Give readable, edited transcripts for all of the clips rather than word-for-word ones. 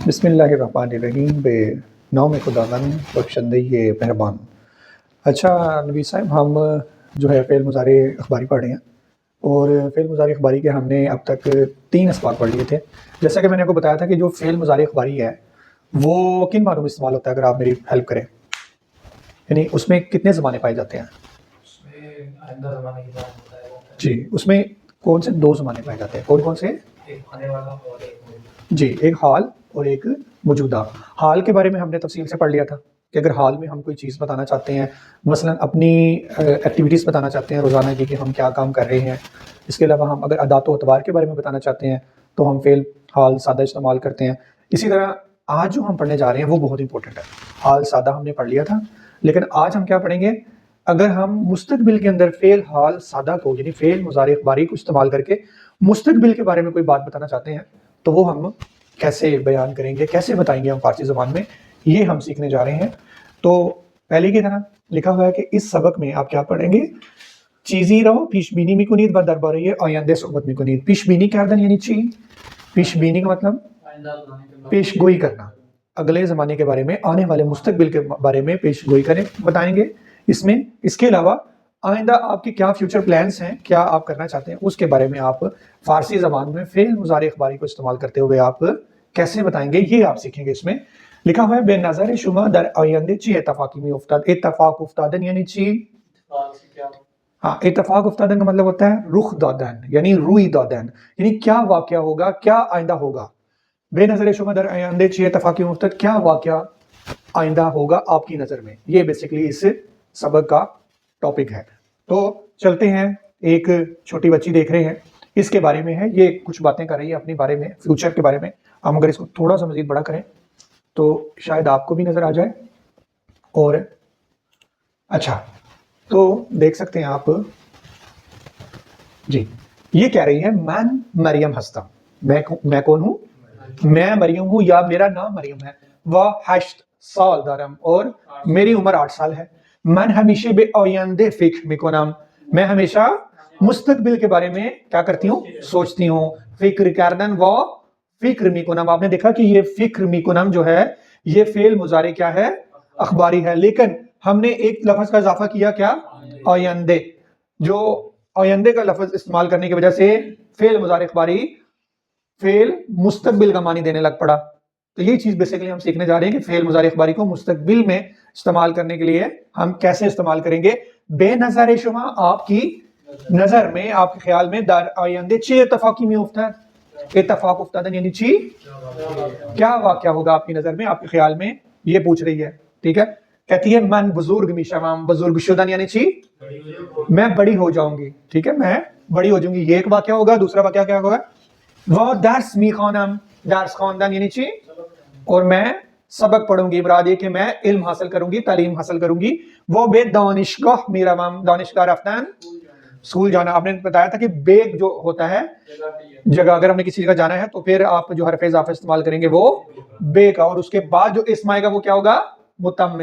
بسم اللہ الرحمن الرحیم، بے نام خداوند بخشندہ مہربان۔ اچھا نبی صاحب، ہم جو ہے فعل مضارع اخباری پڑھ رہے ہیں، اور فعل مضارع اخباری کے ہم نے اب تک 3 اسباق پڑھ لیے تھے۔ جیسا کہ میں نے آپ کو بتایا تھا کہ جو فعل مضارع اخباری ہے وہ کن معنوں میں استعمال ہوتا ہے، اگر آپ میری ہیلپ کریں، یعنی اس میں کتنے زمانے پائے جاتے ہیں؟ اس میں آئندہ زمانے کی بات ہوتا ہے۔ جی، اس میں کون سے 2 زمانے پائے جاتے ہیں؟ کون کون سے؟ ایک آنے والا اور ایک موجود۔ جی، ایک حال اور ایک موجودہ۔ حال کے بارے میں ہم نے تفصیل سے پڑھ لیا تھا کہ اگر حال میں ہم کوئی چیز بتانا چاہتے ہیں، مثلا اپنی ایکٹیویٹیز بتانا چاہتے ہیں روزانہ کی کہ ہم کیا کام کر رہے ہیں، اس کے علاوہ ہم اگر عادات و اعتبار کے بارے میں بتانا چاہتے ہیں تو ہم فعل حال سادہ استعمال کرتے ہیں۔ اسی طرح آج جو ہم پڑھنے جا رہے ہیں وہ بہت امپورٹنٹ ہے۔ حال سادہ ہم نے پڑھ لیا تھا، لیکن آج ہم کیا پڑھیں گے؟ اگر ہم مستقبل کے اندر فعل حال سادہ کو، یعنی فعل مضارع اخباری کو استعمال کر کے مستقبل کے بارے میں کوئی بات بتانا چاہتے ہیں تو وہ ہم کیسے بیان کریں گے، کیسے بتائیں گے ہم فارسی زبان میں، یہ ہم سیکھنے جا رہے ہیں۔ تو پہلے کی طرح لکھا ہوا ہے کہ اس سبق میں آپ کیا پڑھیں گے؟ چیزی رہو پیش بینی میں کنید بر دربارے آینده صحبت میں کنید۔ پیش بینی کردن یعنی چی؟ پیش بینی کا مطلب آئندہ زمانے کے بارے پیش گوئی کرنا، اگلے زمانے کے بارے میں، آنے والے مستقبل کے بارے میں پیش گوئی کریں، بتائیں گے اس میں۔ اس کے علاوہ آئندہ آپ کے کیا فیوچر پلانس ہیں، کیا آپ کرنا چاہتے ہیں، اس کے بارے میں آپ فارسی زبان میں فعل مضارع اخباری کو استعمال کرتے ہوئے آپ کیسے بتائیں گے، یہ آپ سیکھیں گے۔ اس میں لکھا ہوا ہے بے نظر شما در آینده چی اتفاقی می افتاد۔ اتفاق افتادن یعنی چی؟ اتفاق سے کیا ہاں، اتفاق افتادن کا مطلب ہوتا ہے رخ دادن، یعنی روئی دادن، یعنی کیا واقعہ ہوگا، کیا آئندہ ہوگا۔ بے نظر شما در آینده چی اتفاقی می افتاد، کیا واقعہ آئندہ ہوگا آپ کی نظر میں۔ یہ بیسیکلی اس سبق کا ٹاپک ہے۔ تو چلتے ہیں، ایک چھوٹی بچی دیکھ رہے ہیں، اس کے بارے میں ہے، یہ کچھ باتیں کر رہی ہے اپنے بارے میں، فیوچر کے بارے میں۔ ہم اگر اس کو تھوڑا سا مزید بڑا کریں تو شاید آپ کو بھی نظر آ جائے۔ اور اچھا، تو دیکھ سکتے ہیں آپ، جی یہ کہہ رہی ہے میں مریم ہستم۔ میں کون ہوں؟ میں مریم ہوں، یا میرا نام مریم ہے۔ وہ 8 سال دارم، اور میری عمر 8 سال ہے۔ من ہمیشہ بے آینده فکر میکنم، میں ہمیشہ مستقبل کے بارے میں کیا کرتی ہوں؟ سوچتی ہوں۔ فکر کردن و فکر میکنم، آپ نے دیکھا کہ یہ فکر میکنم جو ہے یہ فعل مضارع کیا ہے؟ اخباری ہے، لیکن ہم نے ایک لفظ کا اضافہ کیا، کیا؟ آینده۔ جو آینده کا لفظ استعمال کرنے کی وجہ سے فعل مضارع اخباری فعل مستقبل کا معنی دینے لگ پڑا۔ تو یہ چیز بیسیکلی ہم سیکھنے جا رہے ہیں کہ فعل مضارع اخباری کو مستقبل میں استعمال کرنے کے لیے ہم کیسے استعمال کریں گے۔ بے نظر شما، آپ کی نظر میں، آپ کے خیال میں، در آینده چی اتفاقی می افتاد۔ اتفاق افتادن یعنی چی؟ کیا واقعہ ہوگا آپ کی نظر میں، آپ کے خیال میں، یہ پوچھ رہی ہے، ٹھیک ہے۔ کہتی ہے من بزرگ می شوم، بزرگ شدن یعنی چی؟ میں بڑی ہو جاؤں گی، ٹھیک ہے، میں بڑی ہو جاؤں گی، یہ ایک واقعہ ہوگا۔ دوسرا واقعہ کیا ہوگا؟ وہ درس می خوانم، درس خواندن یعنی چی؟ اور میں سبق پڑھوں گی، مراد یہ کہ میں علم حاصل کروں گی، تعلیم حاصل کروں گی۔ وہ بے دانشگاہ می روم، دانشگاہ رفتن اسکول جانا۔ آپ نے بتایا تھا کہ بے جو ہوتا ہے جگہ، اگر ہم نے کسی جگہ جانا ہے تو پھر آپ جو حرف اضافہ استعمال کریں گے وہ بے کا، اور اس کے بعد جو اسم آئے گا وہ کیا ہوگا؟ متمم،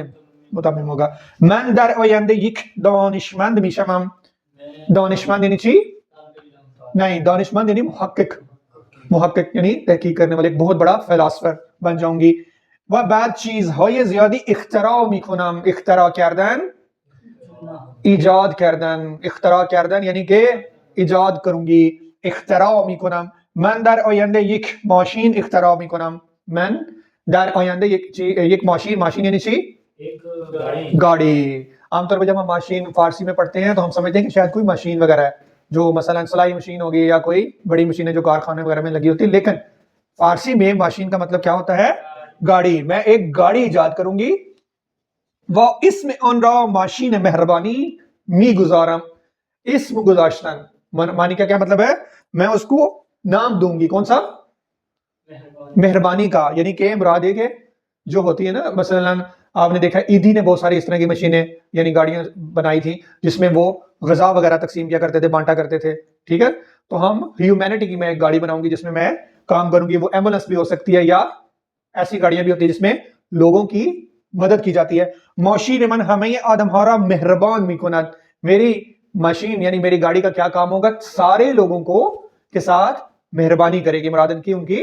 متمم ہوگا۔ من در آینده یک دانشمند می شوم، دانشمند یعنی چی؟ نہیں، دانشمند یعنی محقق، محقق یعنی تحقیق کرنے والے، ایک بہت بڑا فلاسفر بن جاؤں گی۔ و بعد چیزهای زیادی اختراع میکنم، اختراع کردن، ایجاد کردن، اختراع کردن یعنی کہ ایجاد کروں گی، اختراع میکنم۔ من در آینده یک ماشین اختراع میکنم، من در آینده یک ماشین، ماشین یعنی چی؟ ایک گاڑی۔ گاڑی۔ عام طور پہ جب ہم ماشین فارسی میں پڑھتے ہیں تو ہم سمجھتے ہیں کہ شاید کوئی مشین وغیرہ ہے، جو مثلا سلائی مشین ہوگی یا کوئی بڑی مشین ہے جو کارخانے وغیرہ میں لگی ہوتی ہے، لیکن فارسی میں ماشین کا مطلب کیا ہوتا ہے؟ گاڑی۔ میں ایک گاڑی ایجاد کروں گی۔ وہ اسم آن را ماشین مہربانی می گزارم، اسم گذاشتن معنی کا کیا مطلب ہے؟ میں اس کو نام دوں گی، کون سا؟ مہربانی کا، یعنی کہ مراد ہے کہ جو ہوتی ہے نا، مثلا آپ نے دیکھا ایدھی نے بہت ساری اس طرح کی مشینیں یعنی گاڑیاں بنائی تھی جس میں وہ غذا وغیرہ تقسیم کیا کرتے تھے، بانٹا کرتے تھے، ٹھیک ہے۔ تو ہم ہیومینٹی کی میں ایک گاڑی بناؤں گی جس میں میں کام کروں گی، وہ ایمبولینس بھی ہو سکتی ہے یا ایسی گاڑیاں بھی ہوتی ہیں جس میں لوگوں کی مدد کی جاتی ہے۔ ماشین من ہمیں آدم ہارا مہربان میکند، میری مشین یعنی میری گاڑی کا کیا کام ہوگا؟ سارے لوگوں کو کے ساتھ مہربانی کرے گی، مراد ان کی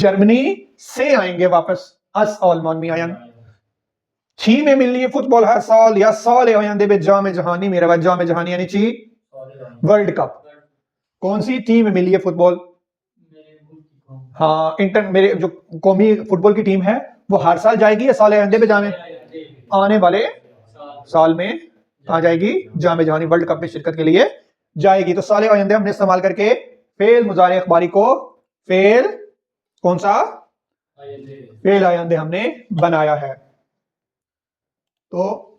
جرمنی سے آئیں گے واپس اس آلمان می آئیں چی میں ملی فٹبال ہر سال یا سال آئندے میں جام جہانی میرا بات جام جہانی یعنی چی ورلڈ کپ کون سی ٹیم میں ملی ہے فٹبال ہاں میرے جو قومی فٹبال کی ٹیم ہے وہ ہر سال جائے گی یا سال آئندے پہ جامع آنے والے سال میں آ جائے گی جامع جہانی ورلڈ کپ میں شرکت کے لیے جائے گی. تو سال آئندے ہم نے استعمال کر کے فعل مضارع اخباری کو فعل کون سا فعل آئندے ہم نے بنایا ہے. تو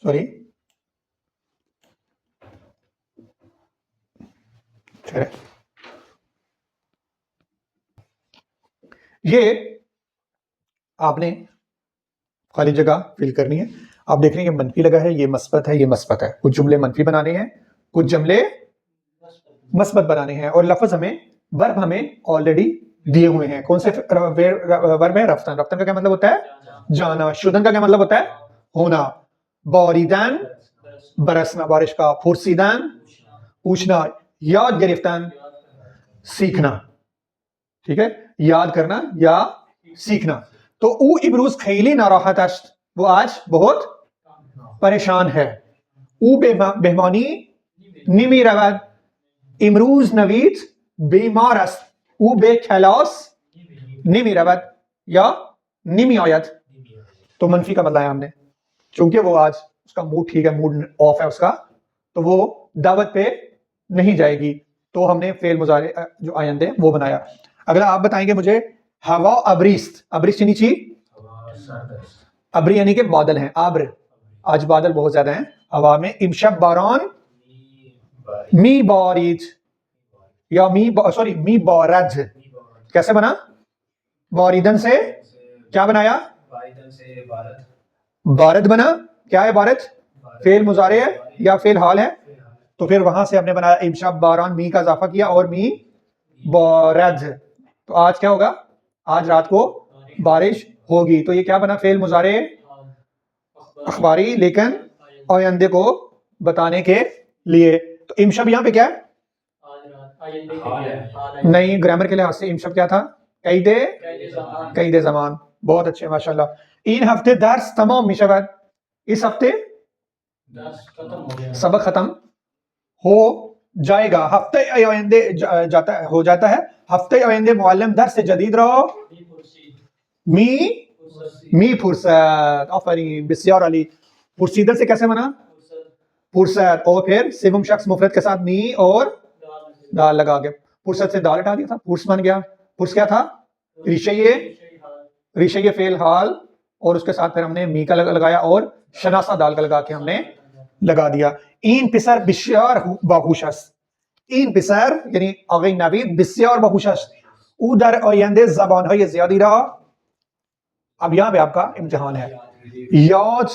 سوری یہ آپ نے خالی جگہ فل کرنی ہے. آپ دیکھ رہے ہیں کہ منفی لگا ہے, یہ مثبت ہے, یہ مثبت ہے. کچھ جملے منفی بنانے ہیں, کچھ جملے مثبت بنانے ہیں, اور لفظ ہمیں ورب ہمیں آلریڈی دیے ہوئے ہیں. کون سے ورب ہے؟ رفتن. رفتن کا کیا مطلب ہوتا ہے؟ جانا. شدن کا کیا مطلب ہوتا ہے؟ ہونا. باریدن برسنا بارش کا. پرسیدن پوچھنا. یاد گرفتن سیکھنا. ٹھیک ہے, یاد کرنا یا سیکھنا. تو او ابروز خیلی ناراحت است, وہ آج بہت پریشان ہے. او بهمانی نمی رود, امروز نوید بیمار است, او به کلاس نمی رود یا نمی آید. تو منفی کا بدلا ہے ہم نے, چونکہ وہ آج اس کا موڈ ٹھیک ہے, موڈ آف ہے اس کا, تو وہ دعوت پہ نہیں جائے گی. تو ہم نے فعل مضارع جو آئندے وہ بنایا. اگلا آپ بتائیں گے مجھے ہوا ابریست. ابریست یعنی چی ابری یعنی کہ بادل ہیں. آبر آج بادل بہت زیادہ ہیں ہوا میں. امشب باران می بارید یا می بارد. کیسے بنا؟ باریدن سے کیا بنایا؟ بارد بنا. کیا ہے بارد؟ فعل مضارع ہے یا فعل حال ہے؟ تو پھر وہاں سے ہم نے بنایا امشب باران, می کا اضافہ کیا اور می بارد. تو آج کیا ہوگا؟ آج رات کو بارش ہوگی. تو یہ کیا بنا؟ فعل مضارع اخباری لیکن آئندے کو بتانے کے لیے. تو امشب یہاں پہ کیا ہے؟ نہیں, گرامر کے لحاظ سے امشب کیا تھا؟ قید زمان. بہت اچھے ماشاءاللہ. این ہفتے درس تمام میشود. اس ہفتے سبق ختم ہو جائے گا. ہفتے آئندے ہو جاتا ہے. ہفتے آئندے معلم درس جدید رہو می فرصت. آفرین, بسیار علی. پرسیدن سے کیسے بنا؟ فرصت. اور پھر سوم شخص مفرد کے ساتھ می اور دال لگا کے فرصت سے دال ہٹا دیا تھا, پرس بن گیا. پرس کیا تھا؟ ریشہ فعل حال, اور اس کے ساتھ پھر ہم نے می کا لگایا اور شناسہ دال کا لگا کے ہم نے لگا دیا. این پسر بسیار باہوش است. این پسر یعنی آقای نوید بسیار باہوش است, او در آینده زبانهای زیادی را. اب یہاں پہ آپ کا امتحان ہے. یاد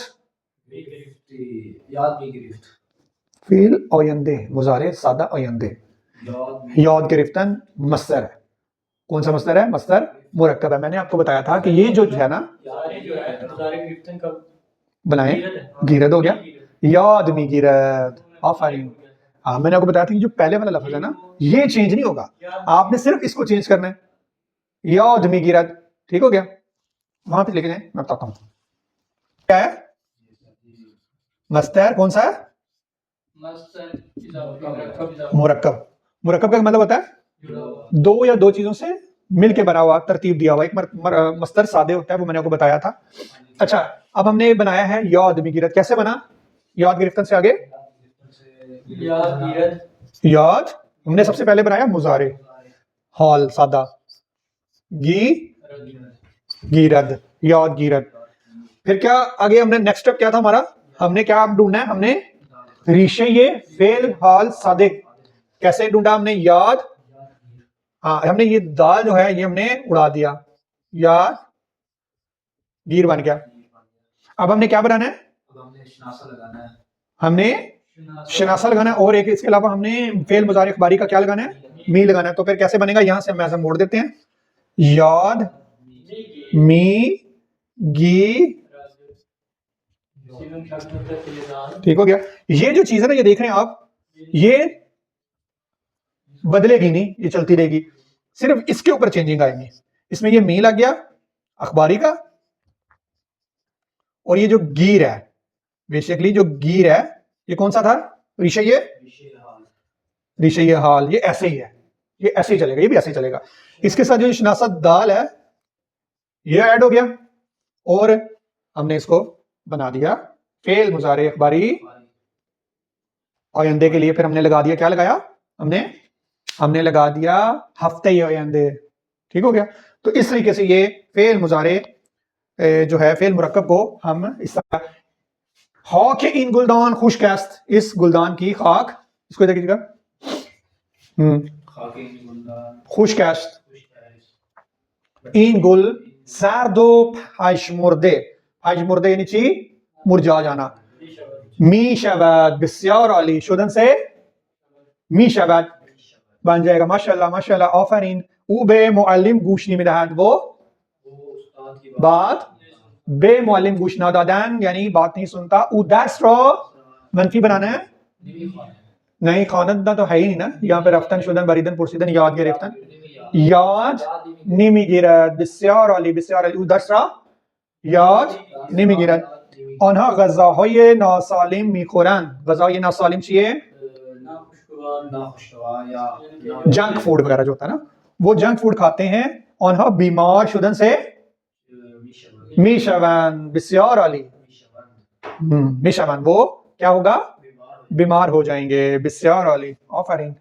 فعل آینده مضارع سادہ آینده. یاد گرفتن مصدر ہے. کون سا مصدر ہے؟ مصدر مرکب ہے. میں نے آپ کو بتایا تھا کہ یہ جو ہے نا بنائیں گیرد ہو گیا, یاد می گیرد. آفرین. ہاں, میں نے آپ کو بتایا تھا کہ جو پہلے والا لفظ ہے نا یہ چینج نہیں ہوگا, آپ نے صرف اس کو چینج کرنا ہے. یاد می گیرد. ٹھیک ہو گیا؟ وہاں پہ لے کے جائیں, میں بتاتا ہوں کیا ہے مصدر. کون سا ہے؟ مرکب. مرکب کا مطلب ہوتا ہے دو یا دو چیزوں سے مل کے بنا ہوا, ترتیب دیا ہوا. ایک مصدر سادے ہوتا ہے, وہ میں نے آپ کو بتایا تھا. اچھا, اب ہم نے بنایا ہے یاد می گیرد. کیسے بنا؟ یاد گرفتن سے آگے یاد ہم نے سب سے پہلے بنایا مضارع حال سادہ گیرد, یاد گیرد. پھر کیا آگے ہم نے نیکسٹ اسٹیپ کیا تھا ہمارا؟ ہم نے کیا ڈھونڈنا ہے؟ ہم نے ریشے فعل حال سادے. کیسے ڈھونڈا ہم نے؟ یاد, ہاں ہم نے یہ دال جو ہے یہ ہم نے اڑا دیا, یاد گیر بن گیا. اب ہم نے کیا بنانا ہے؟ ہم نے شناسہ لگانا ہے, اور ایک اس کے علاوہ ہم نے فعل مضارع اخباری کا کیا لگانا ہے؟ می لگانا ہے. تو پھر کیسے بنے گا؟ یہاں سے ہم ایسا موڑ دیتے ہیں, یاد می گی. ٹھیک ہو گیا؟ یہ جو چیز ہے نا یہ دیکھ رہے ہیں آپ, یہ بدلے گی نہیں, یہ چلتی رہے گی. صرف اس کے اوپر چینجنگ آئیں گی. اس میں یہ می لگ گیا اخباری کا, اور یہ جو گیر ہے بیسیکلی جو گیر ہے یہ کون سا تھا, ریشہ حال, یہ ایسے ہی ہے, یہ ایسے ہی چلے گا, یہ بھی ایسے ہی چلے گا. اس کے ساتھ جو شناست دال ہے یہ ایڈ ہو گیا, اور ہم نے اس کو بنا دیا فعل مضارع اخباری آئندے کے لیے. پھر ہم نے لگا دیا, کیا لگایا ہم نے لگا دیا ہفتے آئندے. ٹھیک ہو گیا. تو اس طریقے سے یہ فعل مضارع جو ہے فعل مرکب کو ہم اس طرح خاک این گلدان خشک است, اس گلدان کی خاک, اس کو دیکھیے گا خشک است, این گل سرد و پژمرده, پژمرده یعنی چی؟ مرجا جانا. می شود بسیار عالی, شدن سے می شود بن جائے گا. ماشاءاللہ ماشاءاللہ آفرین. او به معلم گوش نمیدهد, وہ بات به معلم گوش ندادن یعنی بات نہیں سنتا. او درس را منفی بنانا ہے, نہیں خواندن تو ہے ہی نہیں نا, یہاں پہ رفتن شدن بریدن پرسیدن یاد گرفتن, یاد نمیگیرد. بسیار عالی بسیار عالی. او درس را یاد نمیگیرد. آنها غذاهای ناسالم میخورند. غذای ناسالم چیه؟ جنک فوڈ وغیرہ جو ہوتا ہے نا, وہ جنک فوڈ کھاتے ہیں. آنها بیمار شدن سے میشوند. بسیار عالی میشوند, وہ کیا ہوگا؟ بیمار ہو جائیں گے. بسیار عالی آفرین.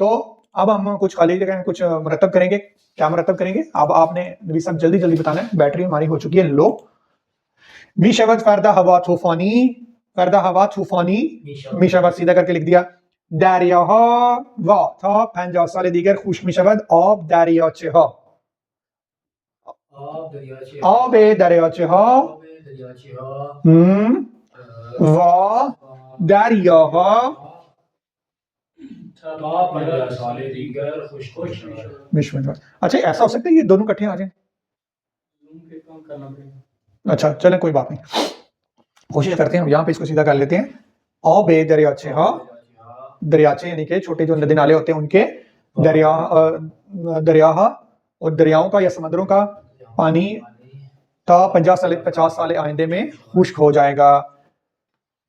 تو اب ہم کچھ خالی جگہ کچھ مرتب کریں گے. کیا مرتب کریں گے؟ اب آپ نے نبی صاحب جلدی جلدی بتانا ہے, بیٹری ہماری ہو چکی ہے لو. میشود فردا ہوا طوفانی, فردا ہوا طوفانی, میشود سیدھا کر کے لکھ دیا. دریاها و تا 50 سال دیگر خشک میشود. آب دریاچه ها, آب دریاچه ها و دریاها اچھا ایسا ہو سکتا ہے یہ دونوں کٹھے آ جائیں؟ اچھا چلیں کوئی بات نہیں, کوشش کرتے ہیں ہم یہاں پہ اس کو سیدھا کر لیتے ہیں. آب دریاچے ہا, دریاچے یعنی کہ چھوٹے جو ندی نالے ہوتے ہیں ان کے دریاہا, اور دریاؤں کا یا سمندروں کا پانی تا 50 سال آئندے میں خشک ہو جائے گا.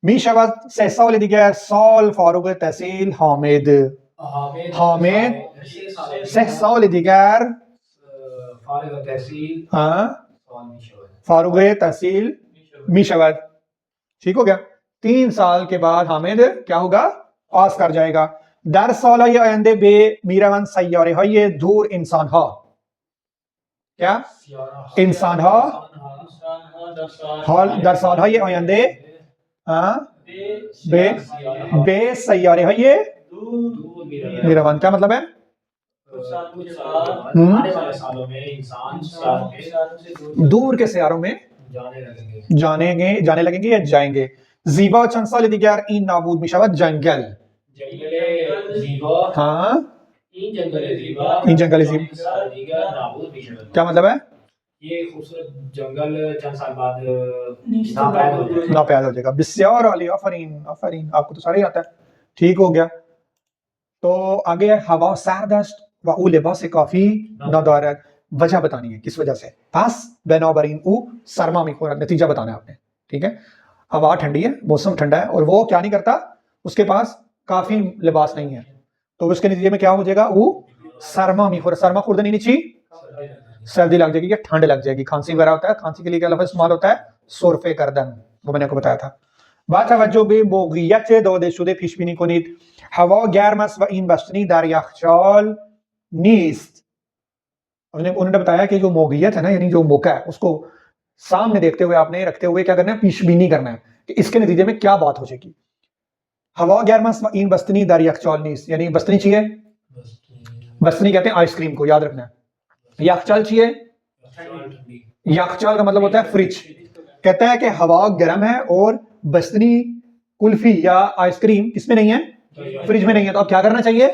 می شود 6 سال دیگر سال فارغ تحصیل حامد. حامد 6 سال دیگر فارغ تحصیل می شود. ٹھیک ہو گیا. 3 سال کے بعد حامد کیا ہوگا؟ پاس کر جائے گا. در سالهای آینده به میروند سیاره های دور انسان ها. کیا؟ انسان ها در سالهای آینده به سیاره های میروند. کیا مطلب ہے؟ دور کے سیاروں میں جانے لگیں گے یا جائیں گے. زیبا چند سال دیگر این نابود می شود. جنگل, ہاں این جنگل زیبا کیا مطلب ہے؟ یہ خوبصورت جنگل چند سال بعد ناپید ہو جائے گا. بسیار عالی آفرین آفرین, آپ کو تو سارے ہی آتا ہے. ٹھیک ہو گیا. تو آگے ہوا سرد است و او لباس کافی ندارد. وجہ بتانی ہے کس وجہ سے. پس بنابراین او سرما میخورد. نتیجہ بتانا ہے آپ نے. ٹھیک ہے, ہوا ٹھنڈی ہے, موسم ٹھنڈا ہے, اور وہ کیا نہیں کرتا, اس کے پاس کافی لباس نہیں ہے, تو اس کے نتیجے میں کیا ہو جائے گا؟ وہ سرما میخورد. سرما خوردنی نیچی سردی لگ جائے گی یا ٹھنڈ لگ جائے گی. کھانسی وغیرہ ہوتا ہے, کھانسی کے لیے کیا لفظ استعمال ہوتا ہے؟ سرفه کردن, وہ میں نے آپ کو بتایا تھا. با توجه به موقعیت داده شده پیش بینی کنید. هوا گرم است و این بستنی در یخچال نیست. انہوں نے بتایا کہ جو موقعیت ہے نا, یعنی جو موقع ہے, اس کو سامنے دیکھتے ہوئے آپ نے رکھتے ہوئے کیا کرنا ہے؟ پیش بینی کرنا ہے کہ اس کے نتیجے میں کیا بات ہو جائے گی. ہوا گرم است و این بستنی در یخچال نیست, یعنی بستنی چاہیے, بستنی کہتے ہیں آئس کریم کو, یاد رکھنا ہے. یخچال چاہیے, یخچال کا مطلب ہوتا ہے فریج. کہتا ہے کہ ہوا گرم ہے اور بستنی کلفی یا آئس کریم کس میں نہیں ہے؟ فریج میں نہیں ہے. تو اب کیا کرنا چاہیے؟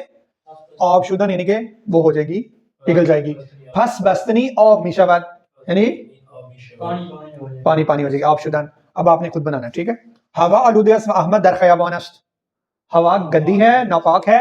آب شدن, یعنی کہ وہ ہو جائے گی, پگھل جائے گی. پس بستنی آب می شود, یعنی پانی پانی ہو جائے گی, آب شدن. اب آپ نے خود بنانا ہے. ٹھیک ہے. ہوا آلوده است و احمد در خیابان است. ہوا گندی ہے, ناپاک ہے,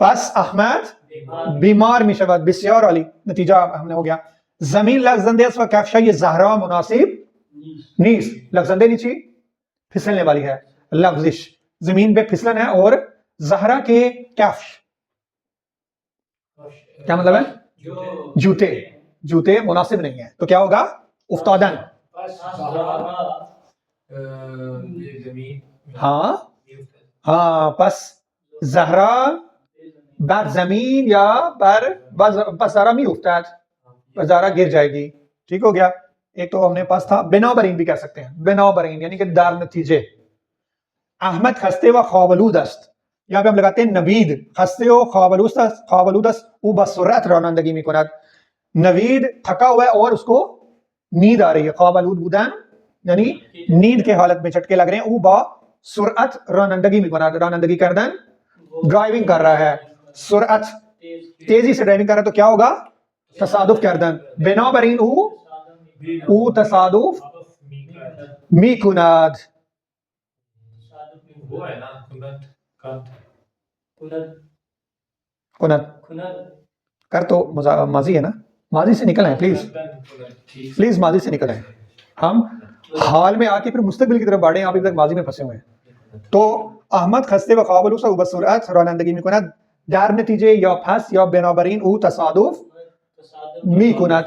پس احمد بیمار می شود. بسیار عالی، نتیجہ ہم نے ہو گیا. زمین لغزنده است و کفش های زهرا مناسب نیست. لغزنده یعنی چی؟ پھسلنے والی ہے. لغزش زمین پہ پھسلن ہے، اور زہرا کے کفش کیا مطلب ہے؟ جوتے. جوتے مناسب نہیں ہیں تو کیا ہوگا؟ افتادن. زمین ہاں ہاں، پس زہرا بر زمین یا پس زہرا می افتاد، پس زہرا گر جائے گی. ٹھیک ہو گیا. ایک تو ہم نے پاس تھا. بنابراین بھی کہہ سکتے ہیں. بنابراین یعنی کہ در نتیجے. احمد خسته و خوابالود است. یہاں پہ ہم لگاتے ہیں نوید. خسته و خوابالود است او با سرعت رانندگی می کند. نوید تھکا ہوا ہے اور اس کو نیند آ رہی ہے. خوابالود بودن یعنی نیند کے حالت میں چٹکے لگ رہے ہیں. او با سرعت رانندگی می کند. رانندگی کردن ڈرائیونگ کر رہا ہے. سرعت تیزی سے ڈرائیونگ کر رہا ہے تو کیا ہوگا؟ تصادف کردن. بنابراین او تصادف می کند. وہ ہے نا کند کر تو ماضی ہے نا. ماضی سے نکل آئیں پلیز، پلیز ماضی سے نکل آئیں. ہم حال میں آ کے پھر مستقبل کی طرف بڑھیں. آپ ابھی تک ماضی میں پھنسے ہوئے ہیں. تو احمد خسته و خوابالود است او بسرعت رانندگی می کند. در نتیجه یا پس یا بنابراین او تصادف می کند.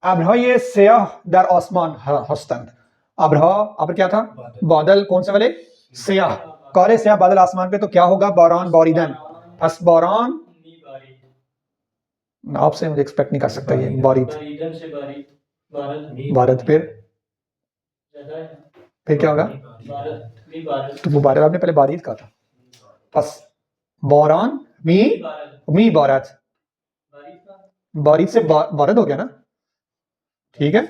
ابرهای سیاه در آسمان هستند. ابرها، ابر کیا تھا؟ بادل. کون سے والے؟ سیاہ. کالے سیاہ بادل آسمان پہ تو کیا ہوگا؟ باران. باریدن. پس باران آپ سے مجھے ایکسپیکٹ نہیں کر سکتا یہ بارید. بارد. پھر کیا ہوگا؟ تو وہ بارد آپ نے پہلے بارید کہا تھا. پس باران می بارد. بارید سے بارد ہو گیا نا. ٹھیک ہے،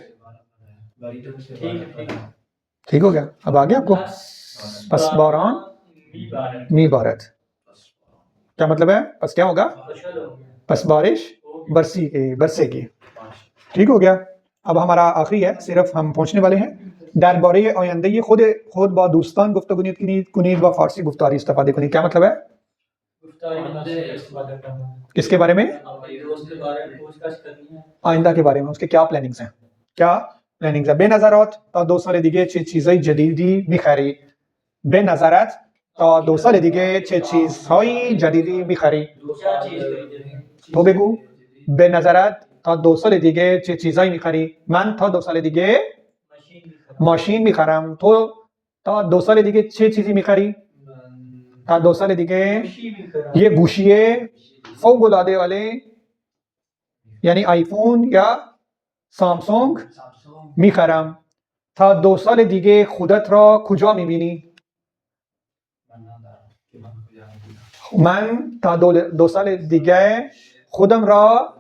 ٹھیک ہو گیا. اب آ گیا آپ کو. پس باران می بارد کیا مطلب ہے؟ پس کیا ہوگا؟ پس بارش برسے گی. ٹھیک ہو گیا. اب ہمارا آخری ہے، صرف ہم پہنچنے والے ہیں. درباره آینده خود با دوستان گفتگو کنید و فارسی گفتاری استفاده کنید. کیا مطلب ہے؟ کس کے بارے میں؟ آئندہ کے بارے میں. اس کے کیا پلاننگز ہیں؟ کیا پلاننگز ہیں؟ به نظرات تا 2 سال دیگه چه چیزای جدیدی می‌خری؟ به نظرت تا 2 سال دیگه چه چیزهای جدیدی می‌خری؟ تو بگو. به نظرت تا 2 سال دیگه چه چیزایی می‌خری؟ من تا 2 سال دیگه ماشین می‌خرم. تو تا 2 سال دیگه چه چیزی می‌خری؟ تا 2 سال دیگه یہ گوشی فوق العاده والے یعنی آئی فون یا سامسونگ می‌خرم. تا 2 سال دیگه خودت را کجا می‌بینی؟ من تا 2 سال دیگه خودم را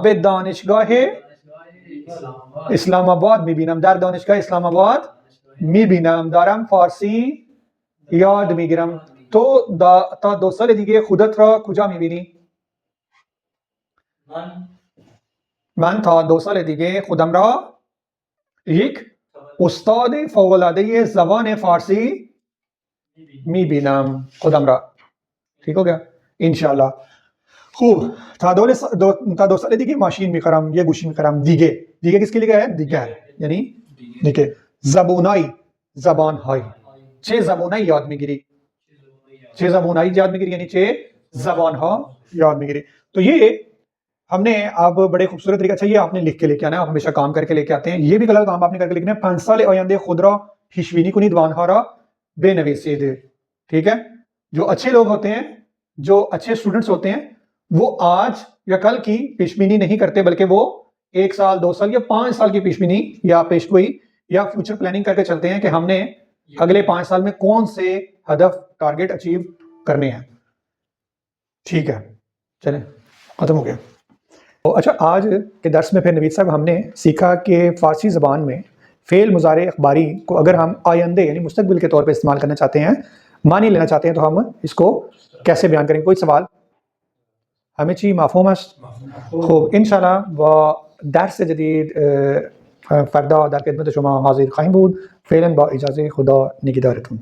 به دانشگاه اسلام آباد می‌بینم. در دانشگاه اسلام آباد می‌بینم. دارم فارسی یاد می‌گیرم. تو تا 2 سال دیگه خودت را کجا می‌بینی؟ من تا 2 سال دیگه خودم را یک استاد فوق‌العاده زبان فارسی می‌بینم. خودم را. ٹھیک ہو گیا انشاءاللہ. خوب. تا 2 سال دیگه ماشین می‌خرم، یه گوشی می‌خرم. دیگه کس کے لیے ہے؟ دیگر یعنی دیگه. زبونای زبان‌های. چه زبونایی یاد می‌گیری؟ چه زبونایی یاد می‌گیری یعنی چه زبان‌ها یاد می‌گیری. تو یہ ہم نے اب بڑے خوبصورت طریقہ. اچھا یہ آپ نے لکھ کے لے کے آنا ہے. آپ ہمیشہ کام کر کے لے کے آتے ہیں. یہ بھی غلط کام آپ نے کر کے لکھنا ہے. 5 سال آینده خود را پیش بینی کنید و آنها را بنویسید. ٹھیک ہے. جو اچھے لوگ ہوتے ہیں، جو اچھے اسٹوڈنٹس ہوتے ہیں، وہ آج یا کل کی پیش بینی نہیں کرتے، بلکہ وہ 1 سال 2 سال یا 5 سال کی پیش بینی یا پیش گوئی یا فیوچر پلاننگ کر کے چلتے ہیں کہ ہم نے اگلے 5 سال میں کون سے ہدف ٹارگٹ اچیو کرنے ہیں. ٹھیک ہے، چلیں ختم ہو گیا. اچھا آج کے درس میں پھر نوید صاحب ہم نے سیکھا کہ فارسی زبان میں فعل مضارع اخباری کو اگر ہم آئندہ یعنی مستقبل کے طور پہ استعمال کرنا چاہتے ہیں، معنی لینا چاہتے ہیں، تو ہم اس کو کیسے بیان کریں گے؟ کوئی سوال؟ همه چی مفهوم است؟ خب انشاءالله با درس جدید فردا در خدمت شما حاضر خواهیم بود. فعلا با اجازه خدا نگهدارتون.